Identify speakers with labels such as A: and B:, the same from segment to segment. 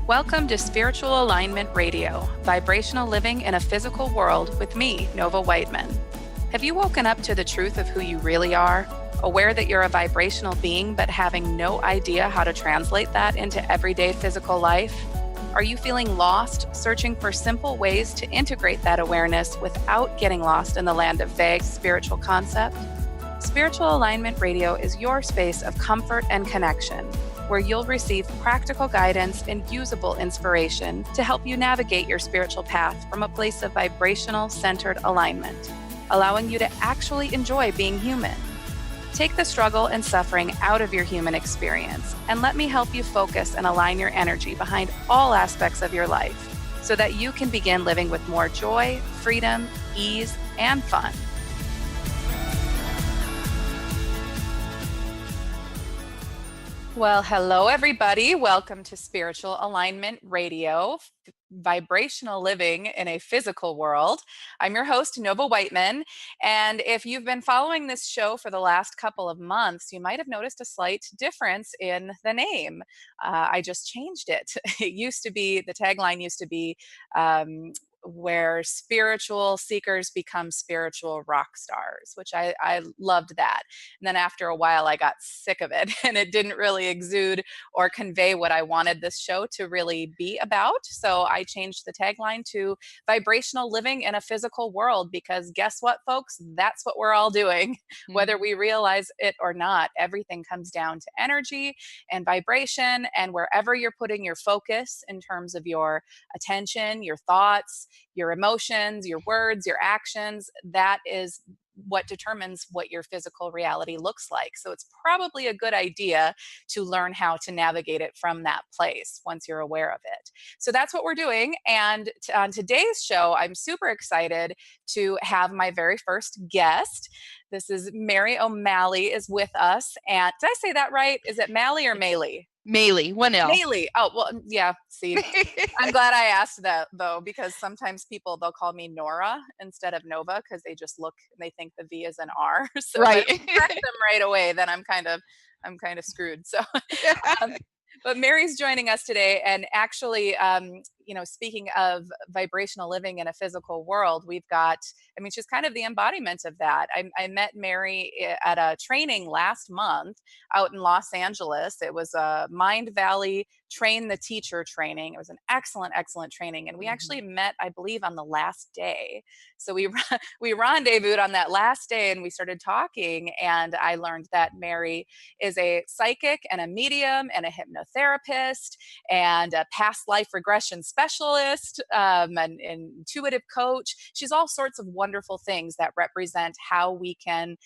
A: Welcome to Spiritual Alignment Radio, vibrational living in a physical world with me, Nova Wightman. Have you woken up to the truth of who you really are? Aware that you're a vibrational being, but having no idea how to translate that into everyday physical life? Are you feeling lost, searching for simple ways to integrate that awareness without getting lost in the land of vague spiritual concept? Spiritual Alignment Radio is your space of comfort and connection, where you'll receive practical guidance and usable inspiration to help you navigate your spiritual path from a place of vibrational centered alignment, allowing you to actually enjoy being human. Take the struggle and suffering out of your human experience, and let me help you focus and align your energy behind all aspects of your life so that you can begin living with more joy, freedom, ease, and fun. Well, hello, everybody. Welcome to Spiritual Alignment Radio, vibrational living in a physical world. I'm your host, Nova Wightman. And if you've been following this show for the last couple of months, you might have noticed a slight difference in the name. I just changed it. It used to be, the tagline used to be, where spiritual seekers become spiritual rock stars, which I loved that. And then after a while, I got sick of it and it didn't really exude or convey what I wanted this show to really be about. So I changed the tagline to vibrational living in a physical world, because guess what, folks? That's what we're all doing. Whether we realize it or not, everything comes down to energy and vibration, and wherever you're putting your focus in terms of your attention, your thoughts, your emotions, your words, your actions, that is what determines what your physical reality looks like. So it's probably a good idea to learn how to navigate it from that place once you're aware of it. So that's what we're doing. And on today's show, I'm super excited to have my very first guest. This is Mary O'Malley is with us. And did I say that right? Is it Malley or Maley?
B: Maley, one L.
A: Maley. Oh, well, yeah. See, I'm glad I asked that, though, because sometimes they'll call me Nora instead of Nova because they just look and they think the V is an R. So
B: Right.
A: if I don't correct them right away, then I'm kind of screwed. So, um, but Mary's joining us today, and actually, speaking of vibrational living in a physical world, we've got. I mean, she's kind of the embodiment of that. I met Mary at a training last month out in Los Angeles. It was a Mind Valley Train the Teacher training. It was an excellent, excellent training. And we actually met, I believe, on the last day. So we rendezvoused on that last day and we started talking. And I learned that Mary is a psychic and a medium and a hypnotherapist and a past life regression specialist, an intuitive coach. She's all sorts of wonderful things that represent how we can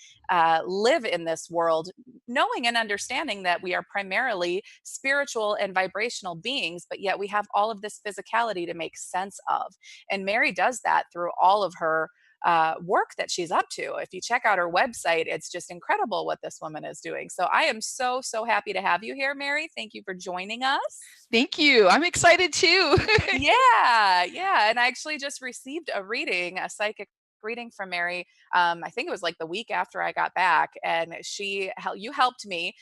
A: live in this world, knowing and understanding that we are primarily spiritual and vibrational beings, but yet we have all of this physicality to make sense of. And Mary does that through all of her work that she's up to. If you check out her website, it's just incredible what this woman is doing. So I am so, so happy to have you here, Mary. Thank you for joining us.
B: Thank you. I'm excited too.
A: Yeah. And I actually just received a psychic reading from Mary. I think it was like the week after I got back, and you helped me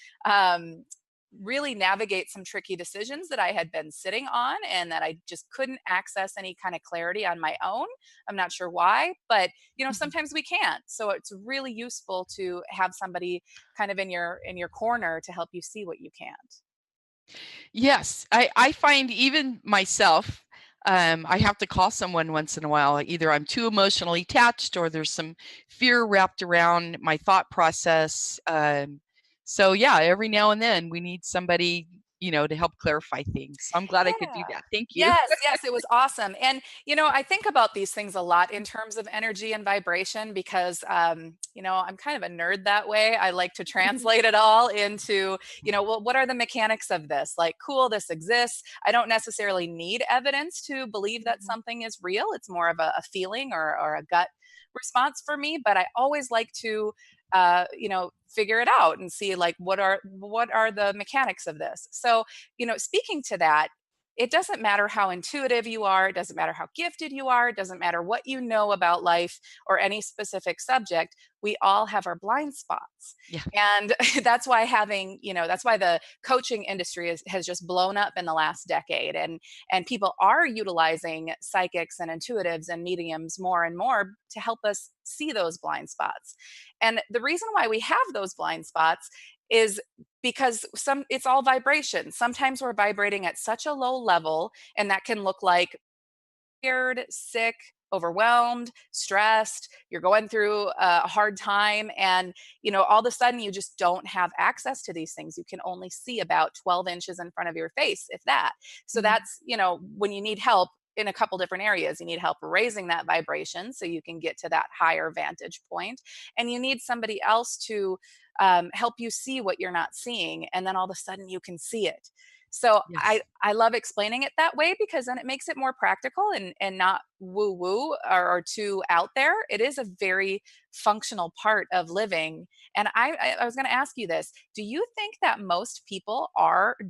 A: really navigate some tricky decisions that I had been sitting on and that I just couldn't access any kind of clarity on my own. I'm not sure why, but sometimes we can't. So it's really useful to have somebody kind of in your corner to help you see what you can't.
B: Yes, I find even myself, I have to call someone once in a while. Either I'm too emotionally attached or there's some fear wrapped around my thought process. So yeah, every now and then we need somebody, to help clarify things. So I'm glad I could do that. Thank you.
A: Yes, it was awesome. And, I think about these things a lot in terms of energy and vibration because, I'm kind of a nerd that way. I like to translate it all into, well, what are the mechanics of this? Like, cool, this exists. I don't necessarily need evidence to believe that something is real. It's more of a feeling or a gut response for me, but I always like to figure it out and see like what are the mechanics of this. So speaking to that, it doesn't matter how intuitive you are, it doesn't matter how gifted you are, it doesn't matter what you know about life or any specific subject, we all have our blind spots.
B: Yeah.
A: And that's why having, that's why the coaching industry has just blown up in the last decade. And people are utilizing psychics and intuitives and mediums more and more to help us see those blind spots. And the reason why we have those blind spots is because it's all vibration. Sometimes we're vibrating at such a low level, and that can look like tired, sick, overwhelmed, stressed, you're going through a hard time, and all of a sudden you just don't have access to these things. You can only see about 12 inches in front of your face, if that. So
B: Mhm.
A: that's, when you need help in a couple different areas. You need help raising that vibration so you can get to that higher vantage point, and you need somebody else to help you see what you're not seeing, and then all of a sudden you can see it. So I
B: Yes.
A: I love explaining it that way because then it makes it more practical and not woo woo or too out there. It is a very functional part of living. And I was going to ask you this: do you think that most people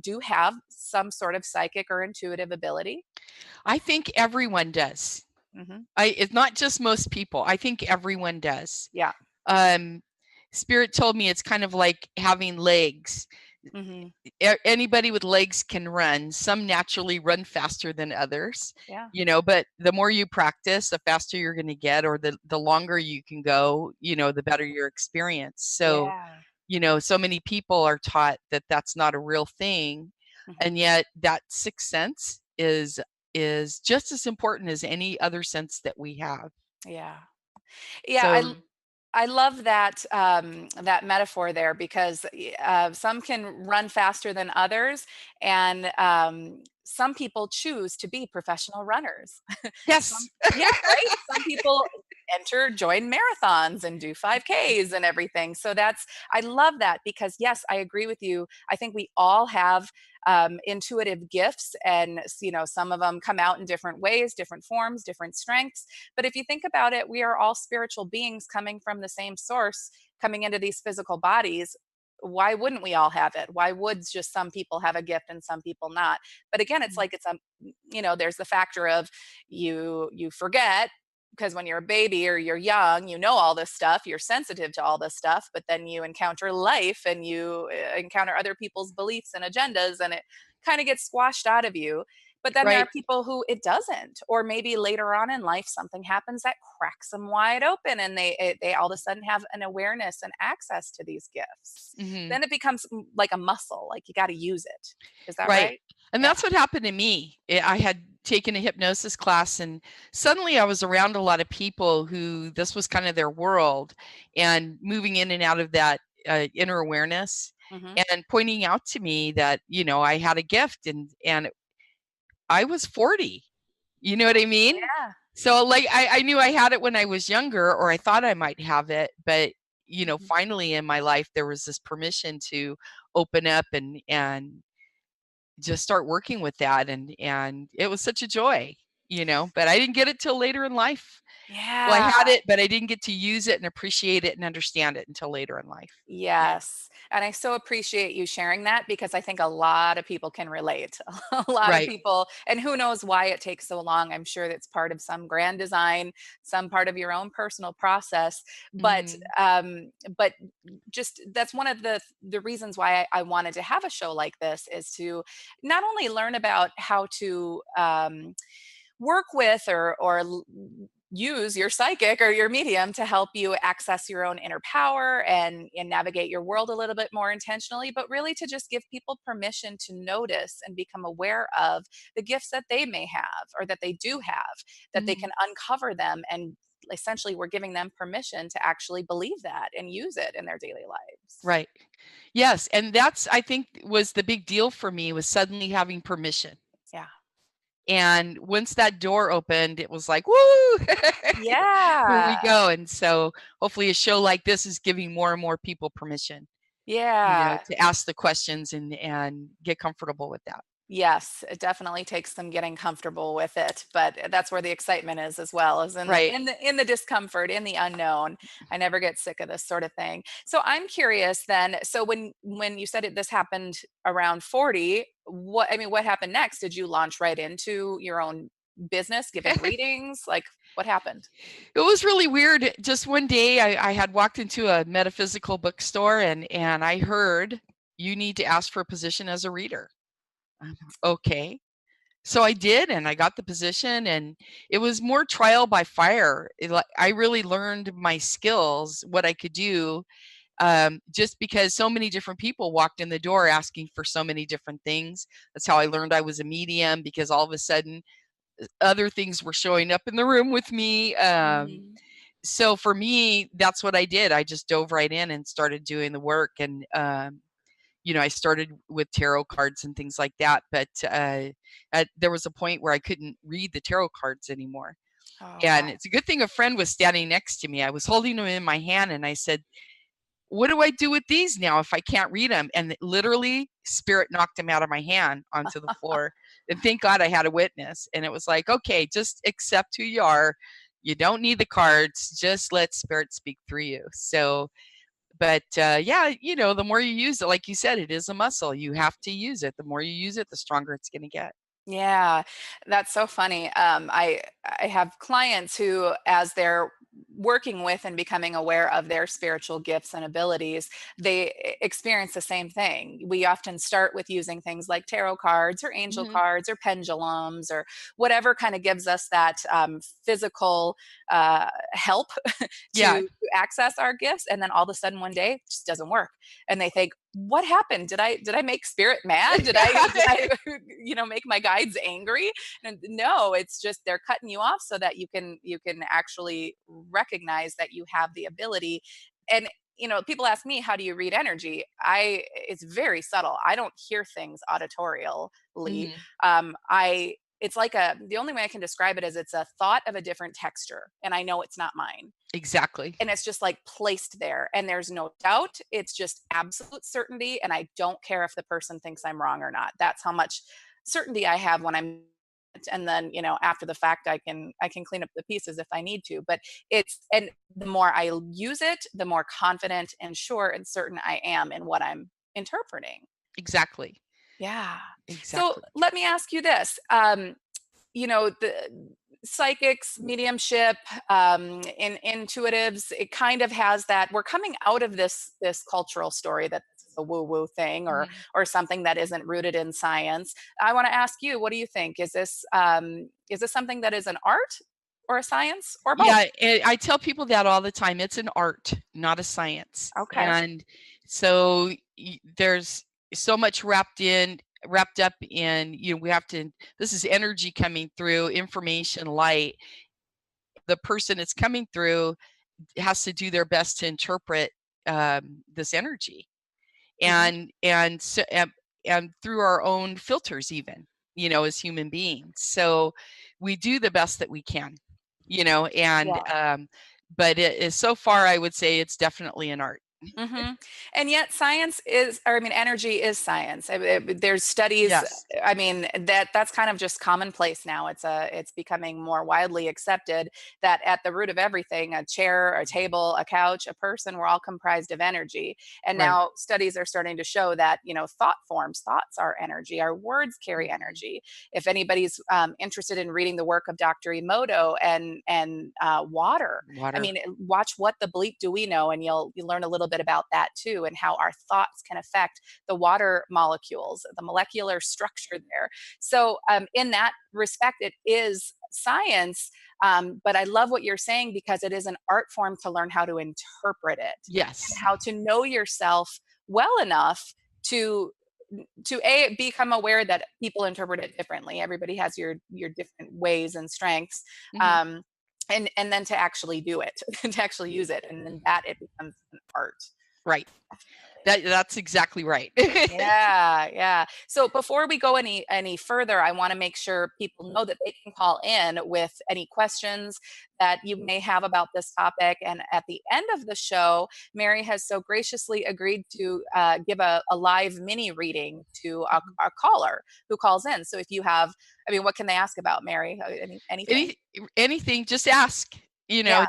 A: do have some sort of psychic or intuitive ability?
B: I think everyone does.
A: Hmm.
B: It's not just most people. I think everyone does.
A: Yeah.
B: Um, Spirit told me it's kind of like having legs.
A: Hmm.
B: Anybody with legs can run. Some naturally run faster than others,
A: Yeah.
B: but the more you practice, the faster you're going to get, or the longer you can go, the better your experience. So,
A: Yeah.
B: so many people are taught that that's not a real thing,
A: Hmm.
B: and yet that sixth sense is just as important as any other sense that we have.
A: Yeah. Yeah,
B: So,
A: I love that that metaphor there because some can run faster than others, and some people choose to be professional runners.
B: yes.
A: Some, yeah, right. Some people join marathons and do 5Ks and everything. So I love that because yes, I agree with you. I think we all have intuitive gifts, and some of them come out in different ways, different forms, different strengths. But if you think about it, we are all spiritual beings coming from the same source, coming into these physical bodies. Why wouldn't we all have it? Why would just some people have a gift and some people not? But again, it's
B: Mm.
A: like there's the factor of you forget, because when you're a baby or you're young, you know all this stuff, you're sensitive to all this stuff, but then you encounter life and you encounter other people's beliefs and agendas, and it kind of gets squashed out of you. But then there are
B: Right.
A: people who it doesn't, or maybe later on in life something happens that cracks them wide open, and they all of a sudden have an awareness and access to these gifts.
B: Hmm.
A: Then it becomes like a muscle, like you got to use it. Is that
B: Right.
A: right?
B: And
A: Yeah.
B: that's what happened to me. I had taken a hypnosis class, and suddenly I was around a lot of people who this was kind of their world, and moving in and out of that inner awareness,
A: Hmm.
B: and pointing out to me that, I had a gift, and I was 40. You know what I mean?
A: Yeah.
B: So, like, I knew I had it when I was younger, or I thought I might have it, but
A: Mhm.
B: finally in my life there was this permission to open up and just start working with that, and it was such a joy, but I didn't get it till later in life. Well, I
A: Yeah.
B: had it, but I didn't get to use it and appreciate it and understand it until later in life. Yeah.
A: Yes. And I so appreciate you sharing that because I think a lot of people can relate. A lot of
B: Right.
A: people, and who knows why it takes so long. I'm sure that's part of some grand design, some part of your own personal process. But
B: Mhm.
A: but just that's one of the reasons why I wanted to have a show like this, is to not only learn about how to work with or use your psychic or your medium to help you access your own inner power and navigate your world a little bit more intentionally, but really to just give people permission to notice and become aware of the gifts that they may have or that they do have, that they can
B: Mhm.
A: uncover them, and essentially we're giving them permission to actually believe that and use it in their daily lives.
B: Right. Yes, and that's, I think, was the big deal for me, was suddenly having permission.
A: Yeah.
B: And once that door opened, it was like, "Woo! Here
A: Yeah.
B: we go." And so, hopefully a show like this is giving more and more people permission,
A: Yeah.
B: to ask the questions and get comfortable with that.
A: Yes, it definitely takes them getting comfortable with it, but that's where the excitement is as well, is in the
B: Right.
A: in the discomfort, in the unknown. I never get sick of this sort of thing. So I'm curious then, so when you said this happened around 40, what happened next? Did you launch right into your own business, giving readings? Like, what happened?
B: It was really weird. Just one day I had walked into a metaphysical bookstore and I heard, you need to ask for a position as a reader. Okay. So I did, and I got the position, and it was more trial by fire. I really learned my skills, what I could do, just because so many different people walked in the door asking for so many different things. That's how I learned I was a medium, because all of a sudden other things were showing up in the room with me.
A: Mm.
B: So for me, that's what I did. I just dove right in and started doing the work. And I started with tarot cards and things like that, but there was a point where I couldn't read the tarot cards anymore.
A: Oh,
B: And
A: wow.
B: it's a good thing a friend was standing next to me. I was holding them in my hand and I said, what do I do with these now if I can't read them? And literally, spirit knocked them out of my hand onto the floor. And thank God I had a witness. And it was like, okay, just accept who you are. You don't need the cards. Just let spirit speak through you. So, but yeah, the more you use it, like you said, it is a muscle. You have to use it. The more you use it, the stronger it's going to get.
A: Yeah, that's so funny. I have clients who, as they're working with and becoming aware of their spiritual gifts and abilities, they experience the same thing. We often start with using things like tarot cards or angel
B: Hmm.
A: cards or pendulums or whatever kind of gives us that physical help
B: Yeah.
A: to access our gifts, and then all of a sudden one day it just doesn't work, and they think, what happened? Did I make spirit mad? Did I make my guides angry? And no, it's just they're cutting you off so that you can actually recognize that you have the ability. And people ask me, how do you read energy? It's very subtle. I don't hear things auditorially.
B: Hmm.
A: I It's like the only way I can describe it is it's a thought of a different texture, and I know it's not mine,
B: Exactly.
A: and it's just like placed there and there's no doubt. It's just absolute certainty, and I don't care if the person thinks I'm wrong or not. That's how much certainty I have when I'm, and then after the fact I can clean up the pieces if I need to. But and the more I use it, the more confident and sure and certain I am in what I'm interpreting.
B: Exactly.
A: Yeah. So
B: Exactly.
A: let me ask you this. The psychics, mediumship, intuitives, it kind of has that. We're coming out of this cultural story that this is a woo woo thing, or
B: Mhm.
A: something that isn't rooted in science. I want to ask you, what do you think? Is this something that is an art or a science or both?
B: Yeah, I tell people that all the time. It's an art, not a science.
A: Okay.
B: And so there's so much wrapped up in, we have to, this is energy coming through, information, light. The person it's coming through has to do their best to interpret this energy.
A: Hmm.
B: And through our own filters, even, as human beings. So we do the best that we can, and
A: Yeah.
B: but it is, so far I would say it's definitely an art.
A: Hmm. And yet science is, or I mean, energy is science. There's studies.
B: Yes.
A: I mean, that's kind of just commonplace now. It's becoming more widely accepted that at the root of everything, a chair, a table, a couch, a person, we're all comprised of energy. And
B: Right.
A: now studies are starting to show that, thoughts are energy, our words carry
B: Mhm.
A: energy. If anybody's interested in reading the work of Dr. Emoto and water, I
B: Water.
A: mean, watch What the Bleep Do We Know, and you'll learn a little bit about that too, and how our thoughts can affect the water molecules, the molecular structure there. So, in that respect, it is science. But I love what you're saying, because it is an art form to learn how to interpret it and
B: Yes.
A: how to know yourself well enough to become aware that people interpret it differently. Everybody has your different ways and strengths.
B: Hmm.
A: um, and then to actually do it, to actually use it, and then that it becomes an art.
B: Right.
A: Definitely.
B: That's exactly right.
A: Yeah, yeah. So before we go any further, I want to make sure people know that they can call in with any questions that you may have about this topic. And at the end of the show, Mary has so graciously agreed to give a live mini reading to
B: Mhm.
A: a caller who calls in. So if you have, I mean, what can they ask about, Mary? Anything?
B: Any anything, just ask.
A: Yeah,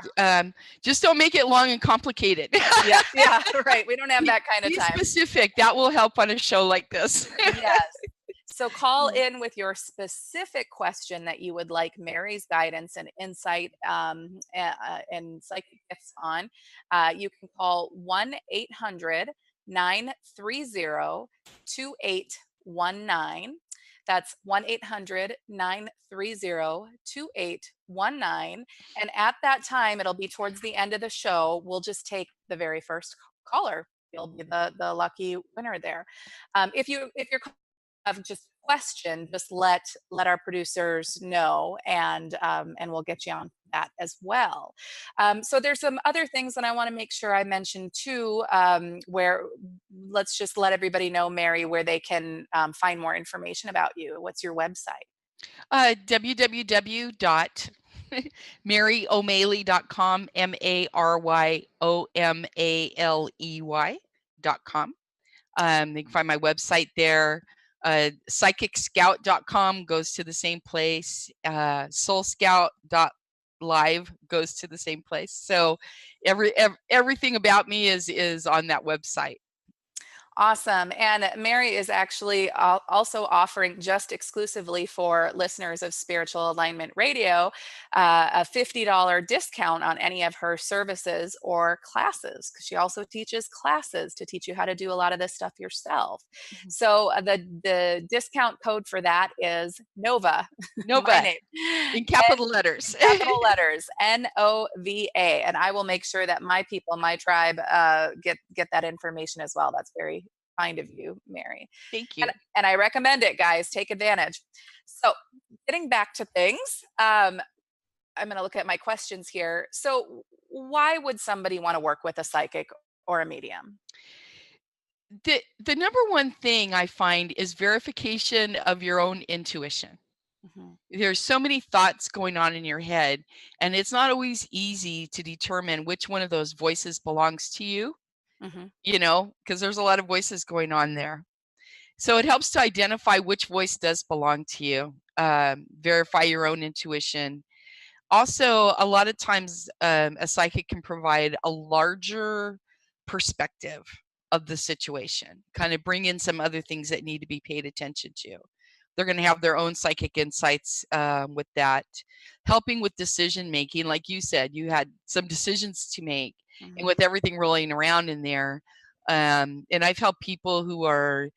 B: Just don't make it long and complicated.
A: yeah, yeah. Right. We don't have
B: be,
A: that kind of
B: be
A: time.
B: specific. That will help on a show like this.
A: Yes. So call in with your specific question that you would like Mary's guidance and insight and psychic gifts on. You can call 1-800-930-2819. That's 1-800-930-2819. And at that time, it'll be towards the end of the show. We'll just take the very first caller. You'll be the lucky winner there. If you're have just a question, just let our producers know, and we'll get you on that as well. So there's some other things that I want to make sure I mention too. Where let's just let everybody know, Mary, where they can find more information about you. What's your website?
B: www.maryomaley.com, MARYOMALEY.com. They can find my website there. PsychicScout.com goes to the same place. SoulScout.live goes to the same place. So everything about me is on that website.
A: Awesome. And Mary is actually also offering, just exclusively for listeners of Spiritual Alignment Radio, a $50 discount on any of her services or classes, because she also teaches classes to teach you how to do a lot of this stuff yourself.
B: Mhm.
A: So the discount code for that is NOVA. My
B: Nova
A: name.
B: in capital letters.
A: Capital letters, NOVA. And I will make sure that my people, my tribe, get that information as well. That's very kind of you, Mary.
B: Thank
A: And,
B: you.
A: and I recommend it, guys. Take advantage. So, getting back to things, I'm going to look at my questions here. So, why would somebody want to work with a psychic or a medium?
B: The number one thing I find is verification of your own intuition.
A: Mhm.
B: There's so many thoughts going on in your head, and it's not always easy to determine which one of those voices belongs to you,
A: Mhm.
B: because there's a lot of voices going on there. So it helps to identify which voice does belong to you, verify your own intuition. Also, a lot of times, a psychic can provide a larger perspective of the situation, kind of bring in some other things that need to be paid attention to. They're going to have their own psychic insights with that, helping with decision making. Like you said, you had some decisions to make, and
A: Mhm.
B: with everything rolling around in there, and I've helped people who are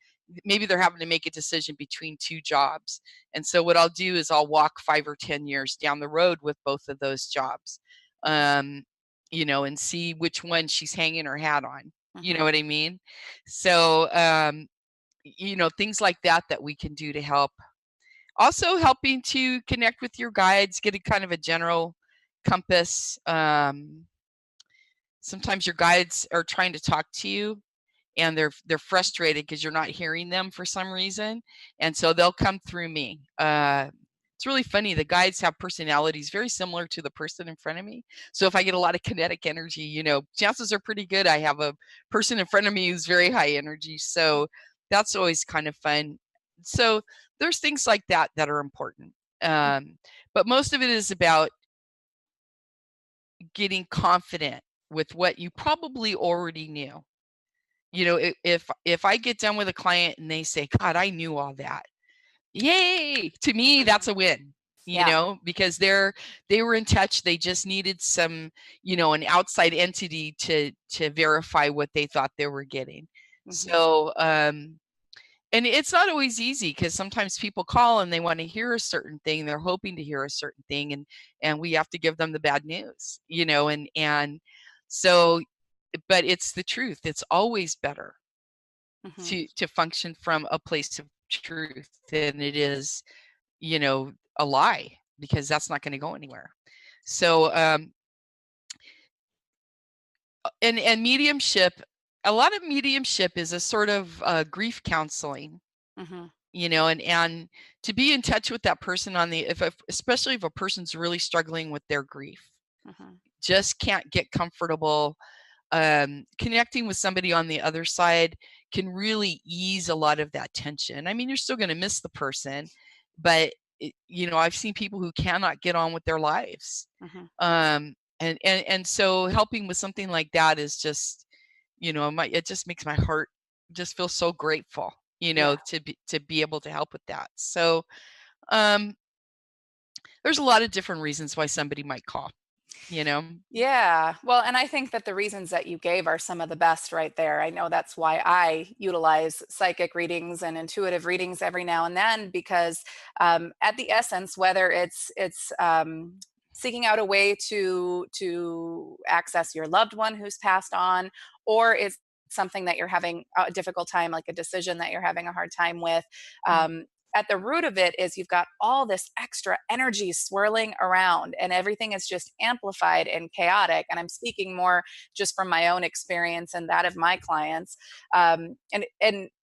B: maybe they're having to make a decision between two jobs. And so what I'll do is I'll walk 5 or 10 years down the road with both of those jobs, um, and see which one she's hanging her hat on. You know
A: Mhm.
B: what I mean? So, things like that we can do to help. Also helping to connect with your guides, get a kind of a general compass. Sometimes your guides are trying to talk to you, and they're frustrated because you're not hearing them for some reason, and so they'll come through me. It's really funny. The guides have personalities very similar to the person in front of me. So if I get a lot of kinetic energy, chances are pretty good I have a person in front of me who's very high energy. So that's always kind of fun. So there's things like that are important. But most of it is about getting confident with what you probably already knew. If I get done with a client and they say, God, I knew all that. Yay! To me, that's a win,
A: Yeah.
B: because they were in touch. They just needed some, an outside entity to verify what they thought they were getting.
A: Mhm.
B: So, and it's not always easy, because sometimes people call and they want to hear a certain thing. They're hoping to hear a certain thing, and we have to give them the bad news, and so, but it's the truth. It's always better
A: Mhm.
B: to function from a place of truth than it is, a lie, because that's not going to go anywhere. So, and mediumship, a lot of mediumship is a sort of grief counseling,
A: Mhm.
B: and to be in touch with that person especially if a person's really struggling with their grief,
A: Mhm.
B: just can't get comfortable. Connecting with somebody on the other side can really ease a lot of that tension. I mean, you're still going to miss the person, but I've seen people who cannot get on with their lives.
A: Mhm.
B: And so helping with something like that is just, it just makes my heart just feel so grateful.
A: Yeah.
B: to be able to help with that. So um, there's a lot of different reasons why somebody might call, you know.
A: Yeah. Well, and I think that the reasons that you gave are some of the best right there. I know that's why I utilize psychic readings and intuitive readings every now and then, because at the essence, whether it's seeking out a way to access your loved one who's passed on, or it's something that you're having a difficult time, like a decision that you're having a hard time with.
B: Mm.
A: Um, at the root of it is you've got all this extra energy swirling around, and everything is just amplified and chaotic. And I'm speaking more just from my own experience and that of my clients. And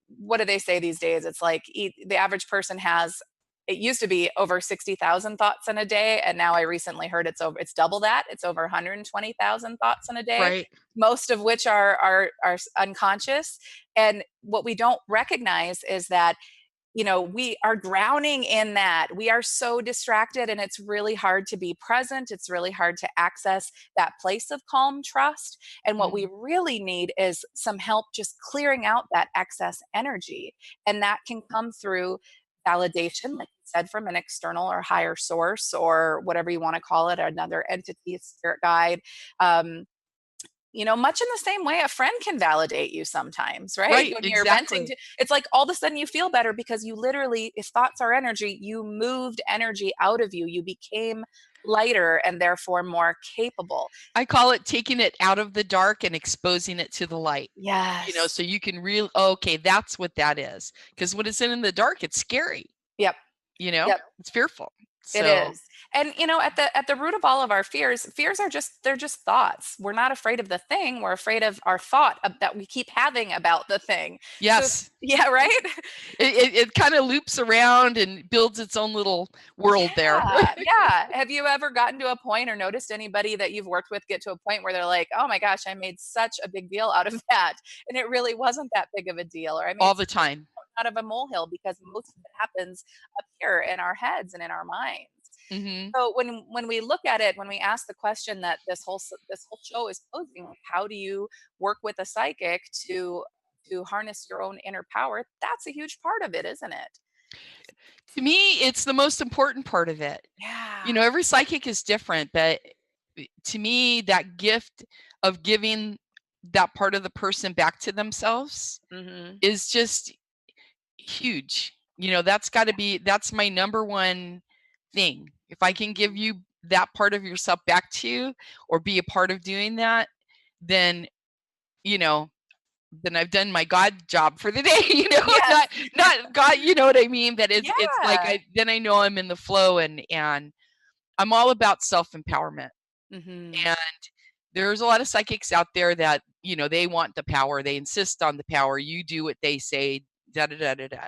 A: what do they say these days? It's like the average person has, it used to be over 60,000 thoughts in a day, and now I recently heard it's double that. It's over 120,000 thoughts in a day,
B: Right.
A: most of which are unconscious. And what we don't recognize is that, we are drowning in that. We are so distracted, and it's really hard to be present. It's really hard to access that place of calm trust. And what we
B: Mm.
A: really need is some help just clearing out that excess energy. And that can come through validation, like you said, from an external or higher source, or whatever you want to call it, another entity, spirit guide. Um, much in the same way a friend can validate you sometimes, right?
B: Right,
A: When you're venting
B: exactly.
A: to, it's like all of a sudden you feel better because you literally, if thoughts are energy, you moved energy out of you. You became lighter and therefore more capable.
B: I call it taking it out of the dark and exposing it to the light.
A: Yes.
B: So you can really, okay, that's what that is. Because when it's in the dark, it's scary.
A: Yep. Yep.
B: It's fearful.
A: It
B: So
A: is. And at the root of all of our fears are they're just thoughts. We're not afraid of the thing, we're afraid of our thought that we keep having about the thing. So
B: yes,
A: yeah, right?
B: it kind of loops around and builds its own little world there.
A: Yeah, yeah. Have you ever gotten to a point or noticed anybody that you've worked with get to a point where they're like, "Oh my gosh, I made such a big deal out of that, and it really wasn't that big of a deal," or "I
B: All
A: made
B: the
A: such a
B: time.
A: out of a molehill," because most of it happens up here in our heads and in our minds.
B: Hmm.
A: So when we look at it, when we ask the question that this whole show is posing, like, how do you work with a psychic to harness your own inner power? That's a huge part of it, isn't it?
B: To me, it's the most important part of it.
A: Yeah.
B: Every psychic is different, but to me, that gift of giving that part of the person back to themselves
A: Mhm.
B: is just huge. That's my number one thing. If I can give you that part of yourself back to you or be a part of doing that, then, you know, then I've done my God job for the day,
A: Yes.
B: not God, you know what I mean? But it's like
A: Yeah.
B: I know I'm in the flow and I'm all about self-empowerment.
A: Mhm.
B: And there's a lot of psychics out there that, they want the power, they insist on the power, you do what they say, da da da da da.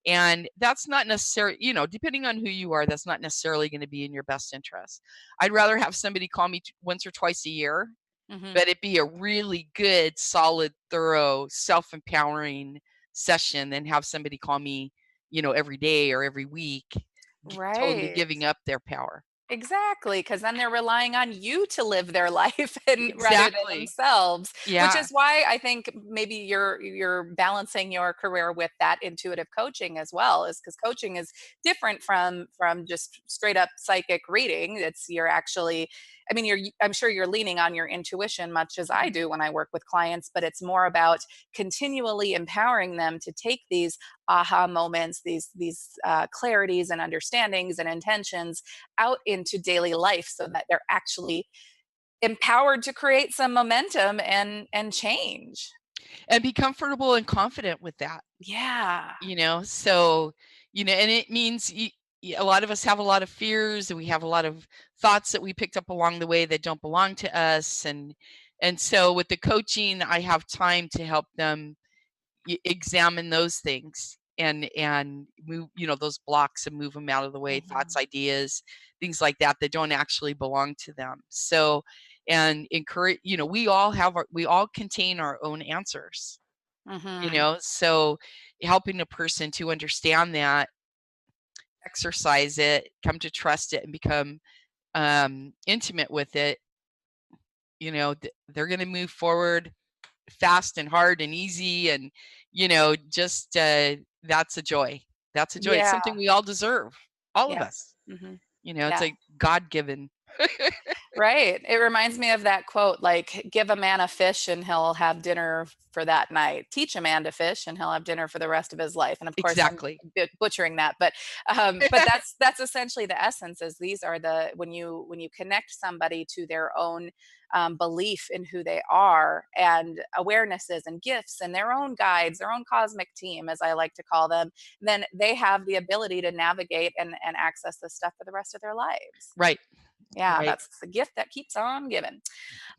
B: And that's not necessarily, depending on who you are, that's not necessarily going to be in your best interest. I'd rather have somebody call me once or twice a year,
A: Mhm.
B: but it be a really good, solid, thorough, self-empowering session than have somebody call me, every day or every week, totally
A: Right.
B: giving up their power.
A: Exactly, because then they're relying on you to live their life and rather than
B: Exactly.
A: themselves, which
B: Yeah.
A: is why I think maybe you're balancing your career with that intuitive coaching as well, is because coaching is different from just straight up psychic reading. It's you're actually, I mean, I'm sure you're leaning on your intuition much as I
B: Mhm.
A: do when I work with clients, but it's more about continually empowering them to take these aha moments, these clarities and understandings and intentions out into daily life so that they're actually empowered to create some momentum and change.
B: And be comfortable and confident with that.
A: Yeah.
B: So and it means a lot of us have a lot of fears and we have a lot of thoughts that we picked up along the way that don't belong to us, and so with the coaching I have time to help them examine those things and move those blocks and move them out of the way, thoughts,
A: Mhm.
B: ideas, things like that that don't actually belong to them. So and encourage, we all contain our own answers,
A: Mhm.
B: so helping a person to understand that, exercise it, come to trust it, and become intimate with it, they're going to move forward fast and hard and easy, and just that's a joy. That's a joy. It's
A: Yeah.
B: something we all deserve, all of
A: Yeah.
B: us.
A: Hmm.
B: It's
A: Yeah.
B: a God-given.
A: Right. It reminds me of that quote, like, give a man a fish and he'll have dinner for that night. Teach a man to fish and he'll have dinner for the rest of his life. And of course, I'm
B: Exactly.
A: butchering that, but that's essentially the essence. Is these are the when you connect somebody to their own belief in who they are, and awarenesses and gifts and their own guides, their own cosmic team, as I like to call them, then they have the ability to navigate and access this stuff for the rest of their lives.
B: Right.
A: Yeah,
B: Right.
A: that's the gift that keeps on giving.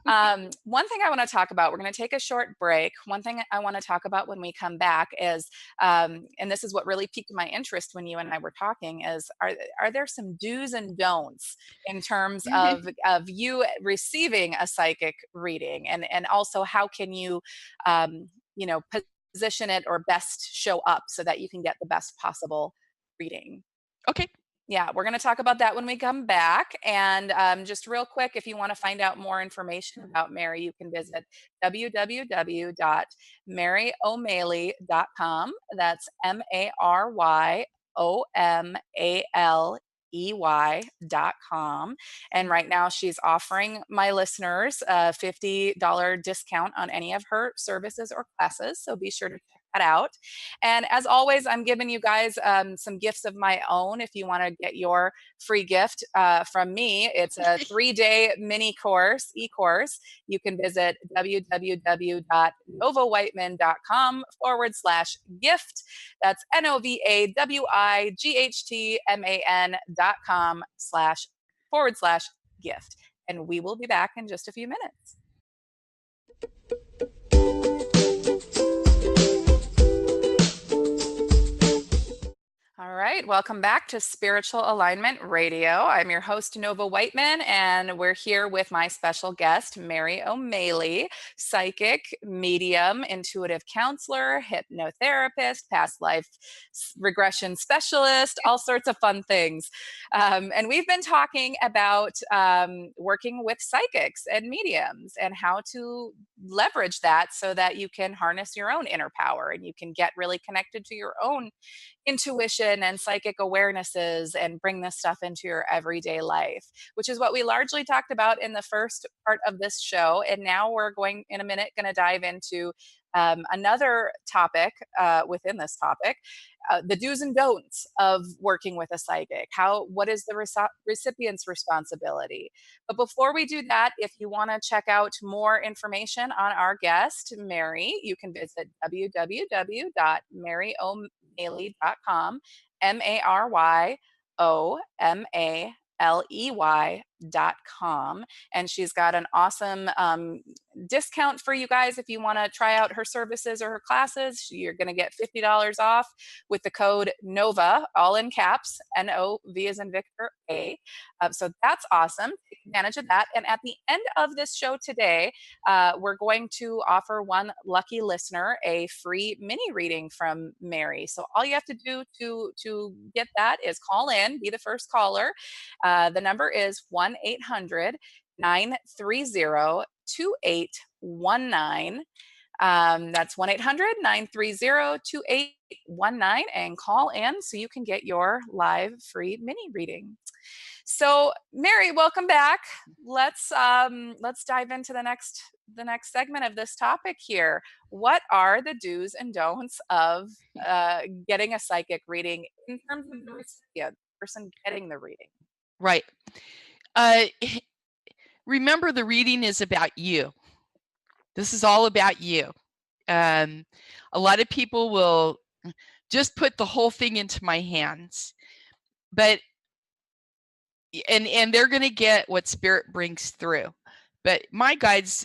A: One thing I want to talk about, we're going to take a short break. One thing I want to talk about when we come back is, and this is what really piqued my interest when you and I were talking, is are there some do's and don'ts in terms of you receiving a psychic reading, and also how can you, you know, position it or best show up so that you can get the best possible reading?
B: Okay.
A: Yeah, we're going to talk about that when we come back. And just real quick, if you want to find out more information about Mary, you can visit www.maryomaley.com. That's MaryOmaley.com. And right now, she's offering my listeners a $50 discount on any of her services or classes. So be sure to check that out. And as always, I'm giving you guys some gifts of my own. If you want to get your free gift from me, it's a 3-day mini course, e-course. You can visit www.novawhiteman.com/gift. That's NOVAWIGHTMAN.com//gift. And we will be back in just a few minutes. All right, welcome back to Spiritual Alignment Radio. I'm your host, Nova Wightman, and we're here with my special guest, Mary O'Maley, psychic, medium, intuitive counselor, hypnotherapist, past life regression specialist, all sorts of fun things. And we've been talking about working with psychics and mediums and how to leverage that so that you can harness your own inner power and you can get really connected to your own intuition and psychic awarenesses and bring this stuff into your everyday life, which is what we largely talked about in the first part of this show. And now we're going in a minute going to dive into another topic within this topic, the do's and don'ts of working with a psychic. What is the recipient's responsibility? But before we do that, if you want to check out more information on our guest, Mary, you can visit www.maryomaley.com, MaryOmaley.com. And she's got an awesome discount for you guys. If you want to try out her services or her classes, you're going to get $50 off with the code NOVA, all in caps, NOV as in Victor, A. So that's awesome. Take advantage of that. And at the end of this show today, we're going to offer one lucky listener a free mini reading from Mary. So all you have to do to get that is call in, be the first caller. The number is 1-800-930-2819. That's 1-800-930-2819, and call in so you can get your live free mini reading. So, Mary, welcome back. Let's dive into the next segment of this topic here. What are the do's and don'ts of getting a psychic reading in terms of the recipient, person getting the reading?
B: Right. Remember, the reading is about you. This is all about you. A lot of people will just put the whole thing into my hands, but and they're going to get what spirit brings through. But my guides,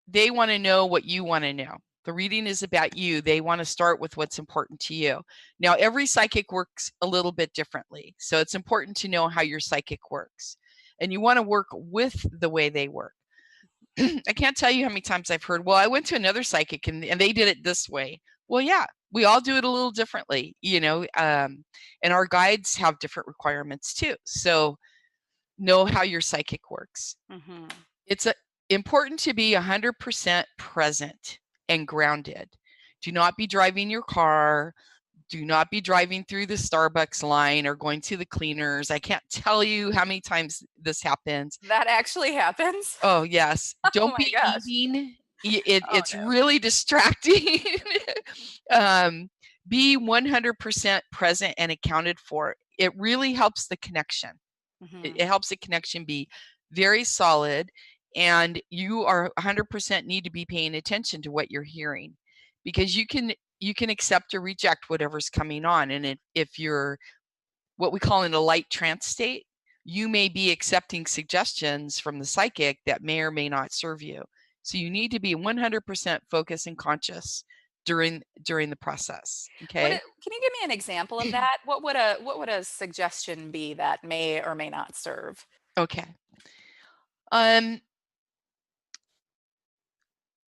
B: they want to know what you want to know. The reading is about you. They want to start with what's important to you. Now, every psychic works a little bit differently, so it's important to know how your psychic works, and you want to work with the way they work. I can't tell you how many times I've heard, well, I went to another psychic and they did it this way. Well, yeah, we all do it a little differently, and our guides have different requirements too. So know how your psychic works. Mm-hmm. It's important to be 100% present and grounded. Do not be driving your car. Do not be driving through the Starbucks line or going to the cleaners. I can't tell you how many times this happens.
A: That actually happens?
B: Oh, yes.
A: Oh
B: Don't
A: my
B: be
A: gosh.
B: eating.
A: Oh
B: It's
A: no.
B: really distracting. Be 100% present and accounted for. It really helps the connection. It helps the connection be very solid, and you are 100% need to be paying attention to what you're hearing, because you can accept or reject whatever's coming on. And if you're what we call in a light trance state, you may be accepting suggestions from the psychic that may or may not serve you. So you need to be 100% focused and conscious during the process. Okay.
A: Can you give me an example of that? What would a suggestion be that may or may not serve?
B: Okay.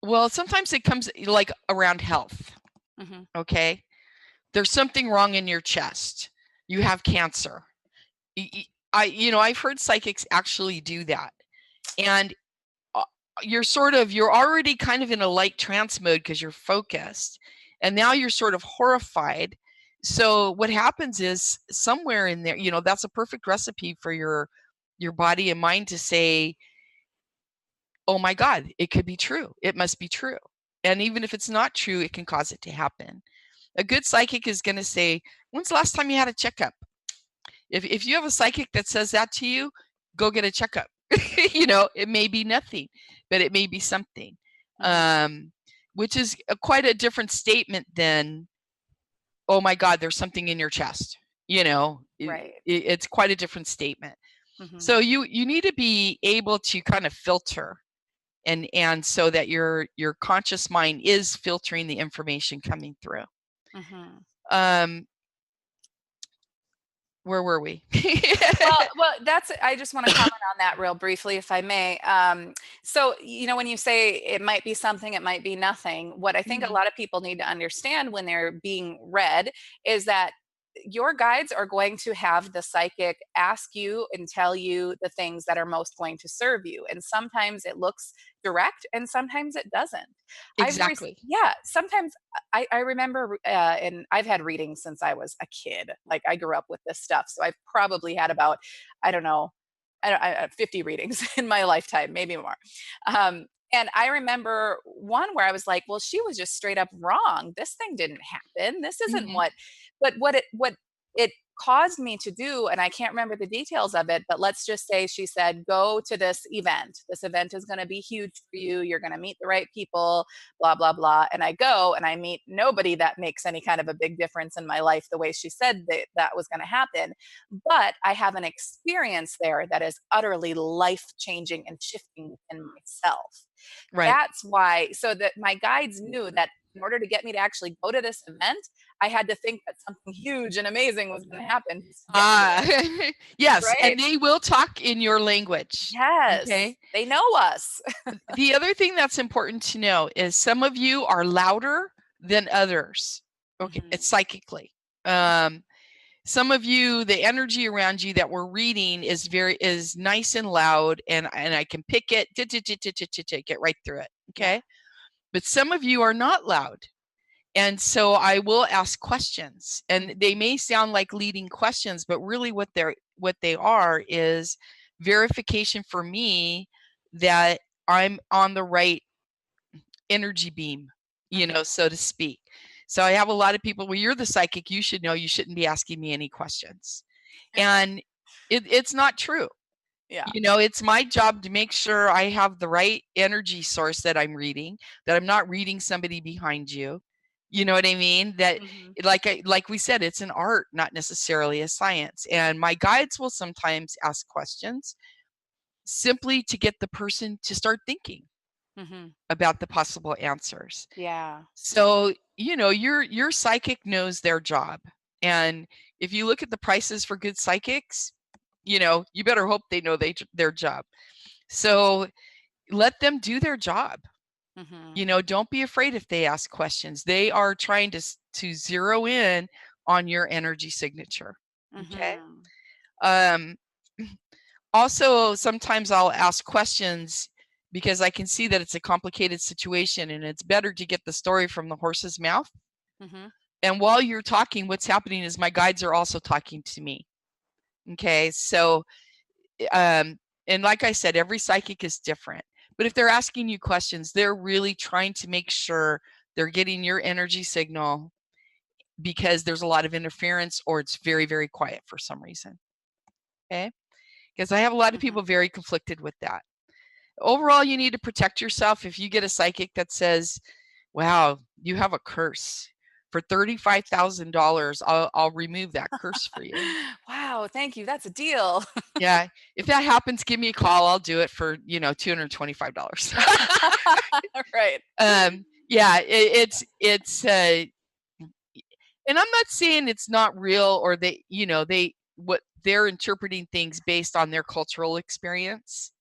B: Well, sometimes it comes like around health. Okay. There's something wrong in your chest. You have cancer. I've heard psychics actually do that. And you're already kind of in a light trance mode because you're focused. And now you're sort of horrified. So what happens is somewhere in there, that's a perfect recipe for your body and mind to say, oh my God, it could be true. It must be true. And even if it's not true, it can cause it to happen. A good psychic is going to say, when's the last time you had a checkup? If you have a psychic that says that to you, go get a checkup. It may be nothing, but it may be something, which is quite a different statement than, oh my God, there's something in your chest.
A: Right.
B: It's quite a different statement. So you need to be able to kind of filter, and so that your conscious mind is filtering the information coming through. Where were we?
A: well, I just want to comment on that real briefly, if I may. So, when you say it might be something, it might be nothing, what I think a lot of people need to understand when they're being read is that your guides are going to have the psychic ask you and tell you the things that are most going to serve you. And sometimes it looks direct and sometimes it doesn't.
B: Exactly.
A: Sometimes I remember, and I've had readings since I was a kid. Like I grew up with this stuff. So I've probably had about, I don't know, 50 readings in my lifetime, maybe more. And I remember one where I was like, well, she was just straight up wrong. This thing didn't happen. This isn't but what it caused me to do, and I can't remember the details of it, but let's just say she said, go to this event. This event is going to be huge for you. You're going to meet the right people, blah, blah, blah. And I go and I meet nobody that makes any kind of a big difference in my life the way she said that was going to happen. But I have an experience there that is utterly life changing and shifting within myself.
B: Right.
A: That's why, so that my guides knew that in order to get me to actually go to this event, I had to think that something huge and amazing was going to happen.
B: Yes,
A: right?
B: And they will talk in your language.
A: Yes,
B: okay?
A: They know us.
B: The other thing that's important to know is some of you are louder than others. Okay, it's psychically. Some of you, the energy around you that we're reading is nice and loud, and I can pick it, get right through it. Okay, yeah. But some of you are not loud. And so I will ask questions, and they may sound like leading questions, but really what they are is verification for me that I'm on the right energy beam, so to speak. So I have a lot of people, well, you're the psychic, you should know, you shouldn't be asking me any questions. And it's not true.
A: Yeah.
B: It's my job to make sure I have the right energy source that I'm reading, that I'm not reading somebody behind you. You know what I mean? That like we said, it's an art, not necessarily a science. And my guides will sometimes ask questions simply to get the person to start thinking about the possible answers.
A: Yeah.
B: So, your psychic knows their job. And if you look at the prices for good psychics, you better hope they know their job. So let them do their job. Don't be afraid if they ask questions. They are trying to zero in on your energy signature. Okay. Also, sometimes I'll ask questions because I can see that it's a complicated situation and it's better to get the story from the horse's mouth.
A: Mhm.
B: And while you're talking, what's happening is my guides are also talking to me. Okay, so and like I said, every psychic is different. But if they're asking you questions, they're really trying to make sure they're getting your energy signal, because there's a lot of interference or it's very, very quiet for some reason. Okay, because I have a lot of
A: Mhm.
B: people very conflicted with that. Overall, you need to protect yourself. If you get a psychic that says, wow, you have a curse, for $35,000, I'll remove that curse for you.
A: Wow, thank you. That's a deal.
B: Yeah, if that happens, give me a call. I'll do it for, $225.
A: Right.
B: Yeah, and I'm not saying it's not real, or what they're interpreting things based on their cultural experience.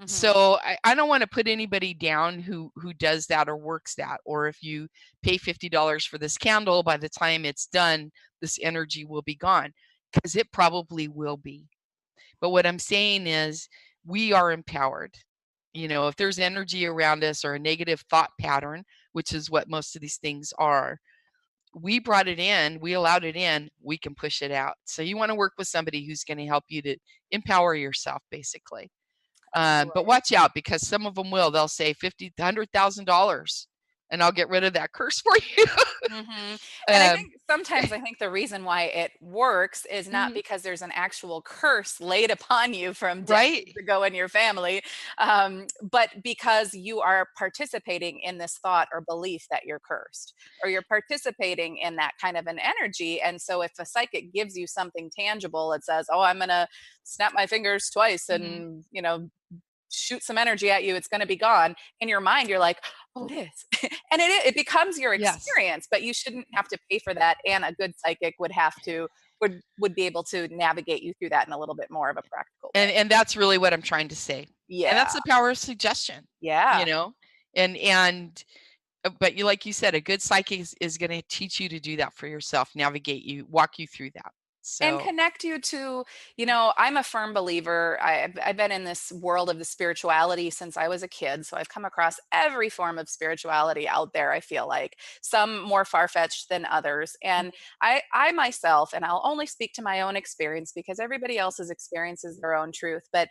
A: Mhm.
B: So I don't want to put anybody down who does that or works that, or if you pay $50 for this candle, by the time it's done, this energy will be gone, because it probably will be. But what I'm saying is, we are empowered. If there's energy around us or a negative thought pattern, which is what most of these things are, we brought it in, we allowed it in, we can push it out. So you want to work with somebody who's going to help you to empower yourself, basically. But
A: Absolutely.
B: watch out, because some of them will. They'll say $100,000, and I'll get rid of that curse for you.
A: Mhm. And I
B: um,
A: think sometimes the reason why it works is not
B: mhm,
A: because there's an actual curse laid upon you from
B: right?
A: decades ago in your family, but because you are participating in this thought or belief that you're cursed, or you're participating in that kind of an energy. And so if a psychic gives you something tangible, it says, "Oh, I'm gonna snap my fingers twice
B: Mhm.
A: and shoot some energy at you, it's going to be gone." In your mind you're like, "Oh, it is." And it becomes your
B: Yes.
A: experience, but you shouldn't have to pay for that. And a good psychic would be able to navigate you through that in a little bit more of a practical way.
B: And that's really what I'm trying to say. And
A: Yeah.
B: that's the power of suggestion, you
A: Yeah.
B: know? And but like you said, a good psychic is going to teach you to do that for yourself, navigate you, walk you through that.
A: And
B: So,
A: connect you to, I'm a firm believer. I've been in this world of the spirituality since I was a kid. So I've come across every form of spirituality out there, I feel like, some more far-fetched than others. And
B: mhm,
A: I myself, and I'll only speak to my own experience because everybody else's experience is their own truth. But,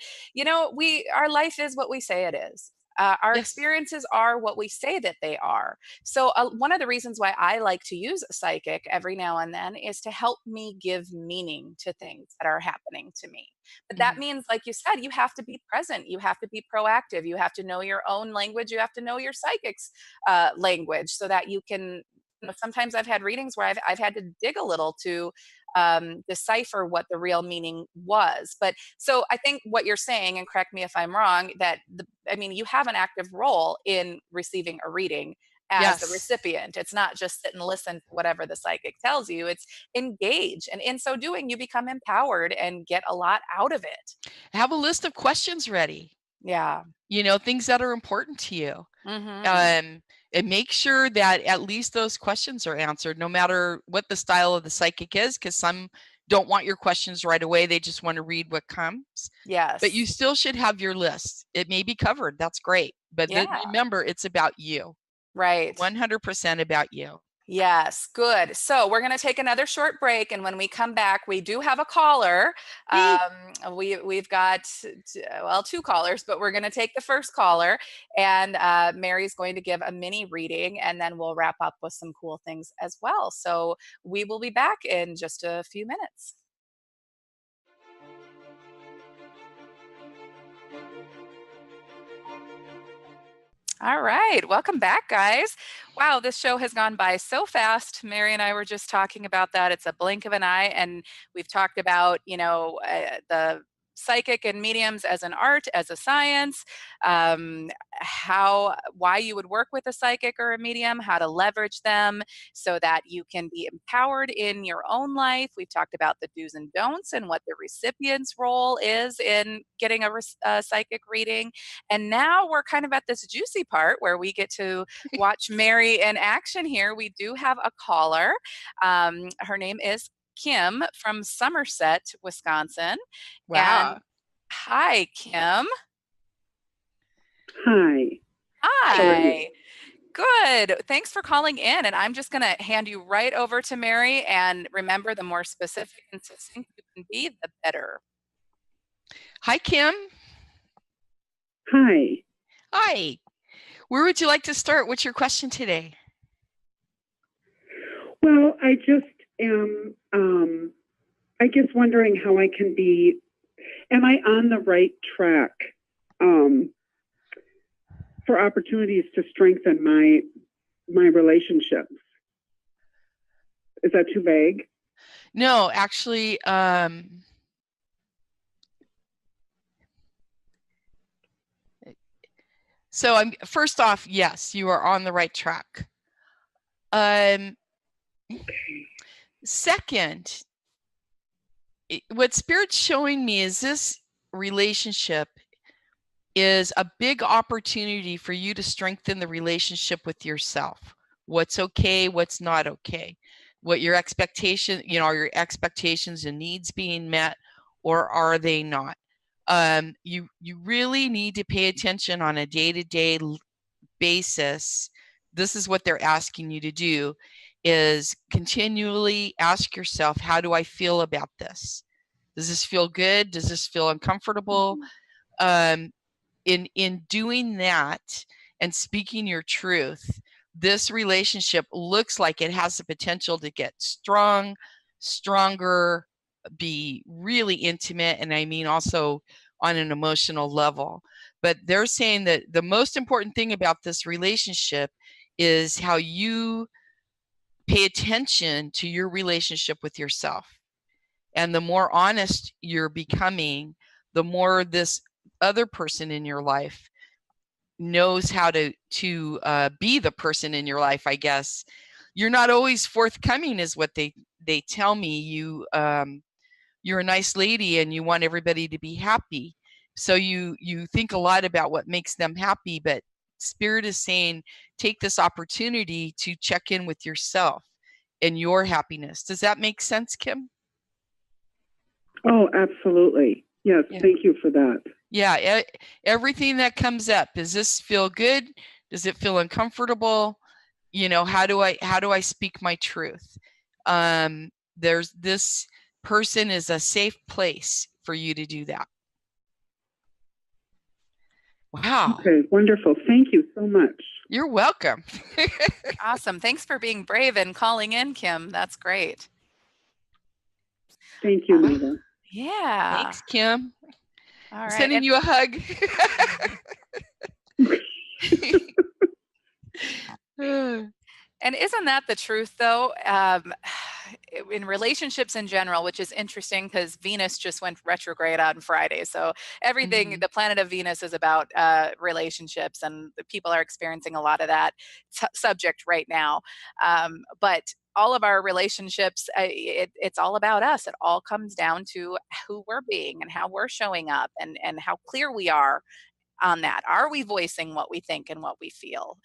A: our life is what we say it is. Our
B: yes.
A: experiences are what we say that they are. So, one of the reasons why I like to use a psychic every now and then is to help me give meaning to things that are happening to me. But that
B: Mhm,
A: means, like you said, you have to be present, you have to be proactive, you have to know your own language, you have to know your psychic's language so that you can. Sometimes I've had readings where I've had to dig a little to decipher what the real meaning was. But so I think what you're saying, and correct me if I'm wrong, that you have an active role in receiving a reading as the
B: yes.
A: recipient. It's not just sit and listen to whatever the psychic tells you, it's engage. And in so doing, you become empowered and get a lot out of it.
B: Have a list of questions ready,
A: Yeah.
B: things that are important to you.
A: Hmm.
B: Um, and make sure that at least those questions are answered, no matter what the style of the psychic is, because some don't want your questions right away. They just want to read what comes. But you
A: Yes.
B: still should have your list. It may be covered. That's great. But
A: Yeah.
B: remember, it's about you.
A: Right.
B: 100% about you.
A: Yes, good. So we're going to take another short break, and when we come back, we do have a caller.
B: Yay.
A: We've got two callers, but we're going to take the first caller, and Mary's going to give a mini reading, and then we'll wrap up with some cool things as well. So we will be back in just a few minutes. All right, welcome back, guys. Wow, this show has gone by so fast. Mary and I were just talking about that. It's a blink of an eye, and we've talked about, the psychic and mediums as an art, as a science, why you would work with a psychic or a medium, how to leverage them so that you can be empowered in your own life. We've talked about the do's and don'ts and what the recipient's role is in getting a psychic reading. And now we're kind of at this juicy part where we get to watch Mary in action here. We do have a caller. Her name is Kim from Somerset, Wisconsin. And
B: Wow.
A: hi, Kim.
C: Hi. How are you?
A: Hi. Good. Thanks for calling in. And I'm just going to hand you right over to Mary. And remember, the more specific and succinct you can be, the better.
B: Hi, Kim.
C: Hi.
B: Hi. Where would you like to start? What's your question today?
C: Well, I just am, I guess, wondering how I can be. Am I on the right track for opportunities to strengthen my relationships? Is that too vague?
B: No, actually, so I'm first off, yes, you are on the right track. Second, what Spirit's showing me is this relationship is a big opportunity for you to strengthen the relationship with yourself. What's okay, what's not okay. What your expectation, are your expectations and needs being met, or are they not? You really need to pay attention on a day-to-day basis. This is what they're asking you to do, is continually ask yourself, how do I feel about this? Does this feel good? Does this feel uncomfortable? In doing that and speaking your truth, this relationship looks like it has the potential to get stronger, be really intimate, and I mean also on an emotional level. But they're saying that the most important thing about this relationship is how you pay attention to your relationship with yourself. And the more honest you're becoming, the more this other person in your life knows how to be the person in your life, I guess. You're not always forthcoming, is what they tell me. You're a nice lady and you want everybody to be happy. So you think a lot about what makes them happy, but Spirit is saying, take this opportunity to check in with yourself and your happiness. Does that make sense, Kim?
C: Oh, absolutely. Yes,
B: Yeah.
C: Thank you for that.
B: Yeah, everything that comes up, does this feel good? Does it feel uncomfortable? How do I speak my truth? There's this person is a safe place for you to do that. Wow.
C: Okay, wonderful. Thank you so much.
B: You're welcome.
A: Awesome. Thanks for being brave and calling in, Kim. That's great.
C: Thank you, Nova.
A: Yeah.
B: Thanks, Kim.
A: All right.
B: Sending you a hug.
A: And isn't that the truth, though? In relationships in general, which is interesting because Venus just went retrograde on Friday. So everything, the planet of Venus is about relationships, and the people are experiencing a lot of that subject right now. But all of our relationships, it's all about us. It all comes down to who we're being and how we're showing up, and how clear we are on that. Are we voicing what we think and what we feel?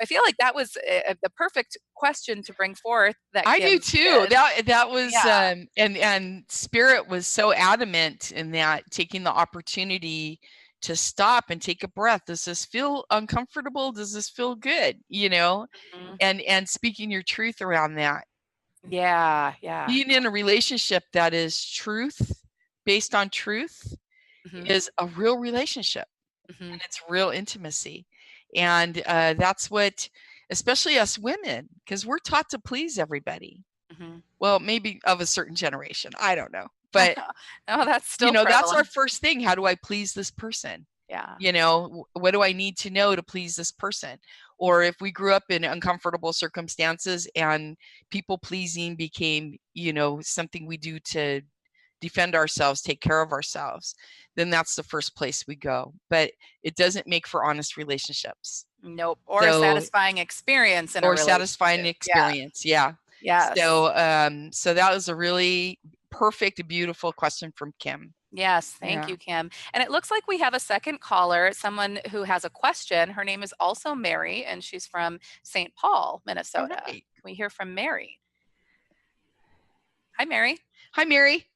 A: I feel like that was the perfect question to bring forth. That
B: I
A: Kim
B: do too.
A: did.
B: That was
A: Yeah.
B: and Spirit was so adamant in that, taking the opportunity to stop and take a breath. Does this feel uncomfortable? Does this feel good?
A: Mhm.
B: And speaking your truth around that.
A: Yeah.
B: Being in a relationship that is truth, based on truth, is a real relationship. And it's real intimacy. And that's what, especially us women, because we're taught to please everybody. Well, maybe of a certain generation, I don't know, but
A: no, that's still
B: that's our
A: prevalent.
B: first thing. How do I please this person?
A: Yeah.
B: What do I need to know to please this person? Or if we grew up in uncomfortable circumstances and people pleasing became, something we do to defend ourselves, take care of ourselves, then that's the first place we go. But it doesn't make for honest relationships.
A: Nope. Or a satisfying experience in a relationship.
B: Satisfying experience. Yeah.
A: Yes.
B: So that was a really perfect, beautiful question from Kim.
A: Yes, thank you, Kim. And it looks like we have a second caller, someone who has a question. Her name is also Mary, and she's from St. Paul, Minnesota.
B: Right.
A: Can we hear from Mary? Hi, Mary.
B: Hi, Mary.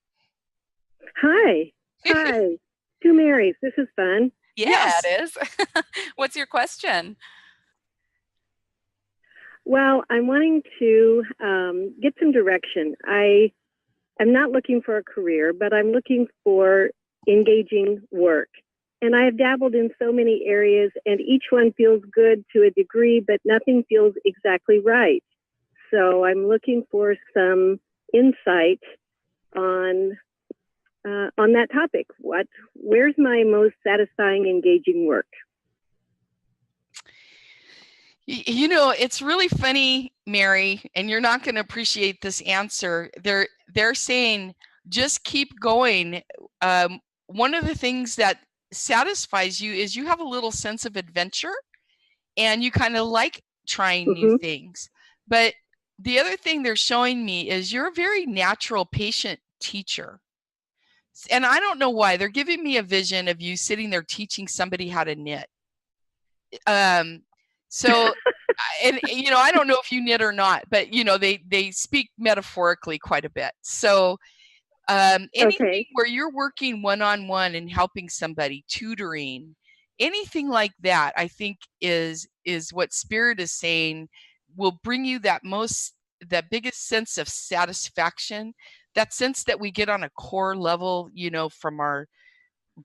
D: Hi. Two Marys. This is fun.
A: Yeah,
B: Yes.
A: it is. What's your question?
D: Well, I'm wanting to get some direction. I am not looking for a career, but I'm looking for engaging work. And I have dabbled in so many areas, and each one feels good to a degree, but nothing feels exactly right. So I'm looking for some insight on that topic. Where's my most satisfying, engaging work?
B: You know, it's really funny, Mary, and you're not going to appreciate this answer. They're saying just keep going. One of the things that satisfies you is you have a little sense of adventure, and you kind of like trying new things. But the other thing they're showing me is you're a very natural patient teacher. And I don't know why. They're giving me a vision of you sitting there teaching somebody how to knit. So and you know, I don't know if you knit or not, but you know, they speak metaphorically quite a bit. So anything where you're working one-on-one and helping somebody, tutoring, anything like that, I think is what Spirit is saying will bring you that biggest sense of satisfaction, that sense that we get on a core level, you know, from our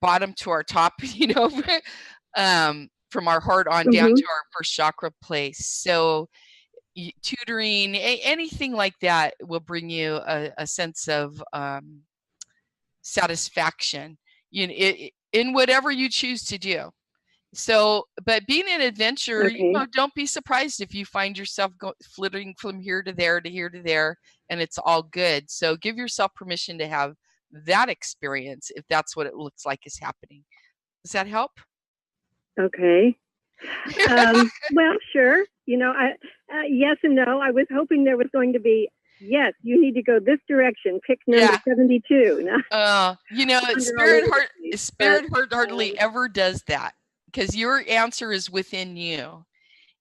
B: bottom to our top, you know, from our heart on down to our first chakra place. So tutoring, anything like that will bring you a sense of satisfaction, you know, in whatever you choose to do. So, but being an adventurer, you know, don't be surprised if you find yourself flitting from here to there to here to there, and it's all good. So give yourself permission to have that experience if that's what it looks like is happening. Does that help?
D: Okay. Well, sure. You know, yes and no. I was hoping there was going to be, yes, you need to go this direction. Pick number 72.
B: You know, Spirit hardly ever does that, because your answer is within you,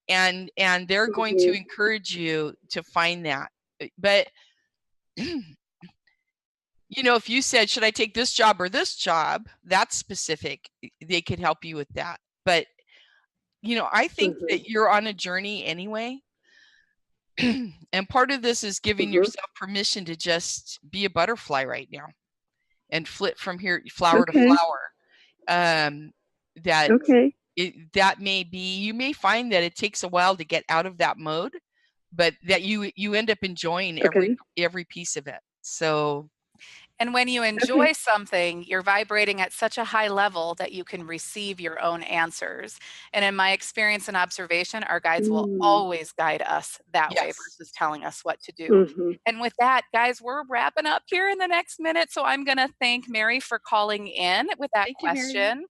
B: and they're going to encourage you to find that. But you know, if you said, should I take this job or this job, that's specific. They could help you with that. But you know, I think that you're on a journey anyway. And part of this is giving yourself permission to just be a butterfly right now and flit from here, flower to flower. That may be, you may find that it takes a while to get out of that mode, but that you end up enjoying every piece of it. So,
A: and when you enjoy something, you're vibrating at such a high level that you can receive your own answers. And in my experience and observation, our guides will always guide us that way versus telling us what to do. And with that, guys, we're wrapping up here in the next minute. So I'm going to thank Mary for calling in with that question.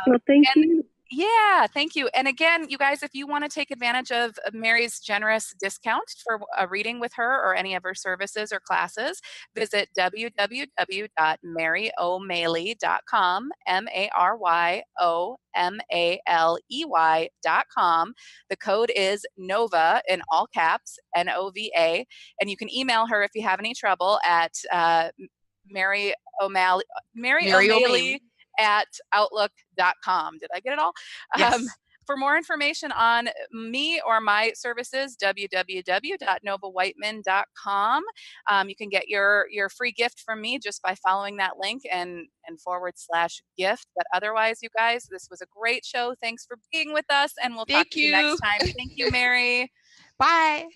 D: Well, thank you.
A: Yeah, thank you. And again, you guys, if you want to take advantage of Mary's generous discount for a reading with her or any of her services or classes, visit www.maryomaley.com, MARYOMALEY.com. The code is NOVA in all caps, NOVA. And you can email her if you have any trouble at Mary O'Malley at outlook.com. Did I get it all?
B: Yes.
A: For more information on me or my services, www.novawhiteman.com. You can get your free gift from me just by following that link and /gift. But otherwise, you guys, this was a great show. Thanks for being with us, and we'll talk to you next time. Thank you, Mary.
B: Bye.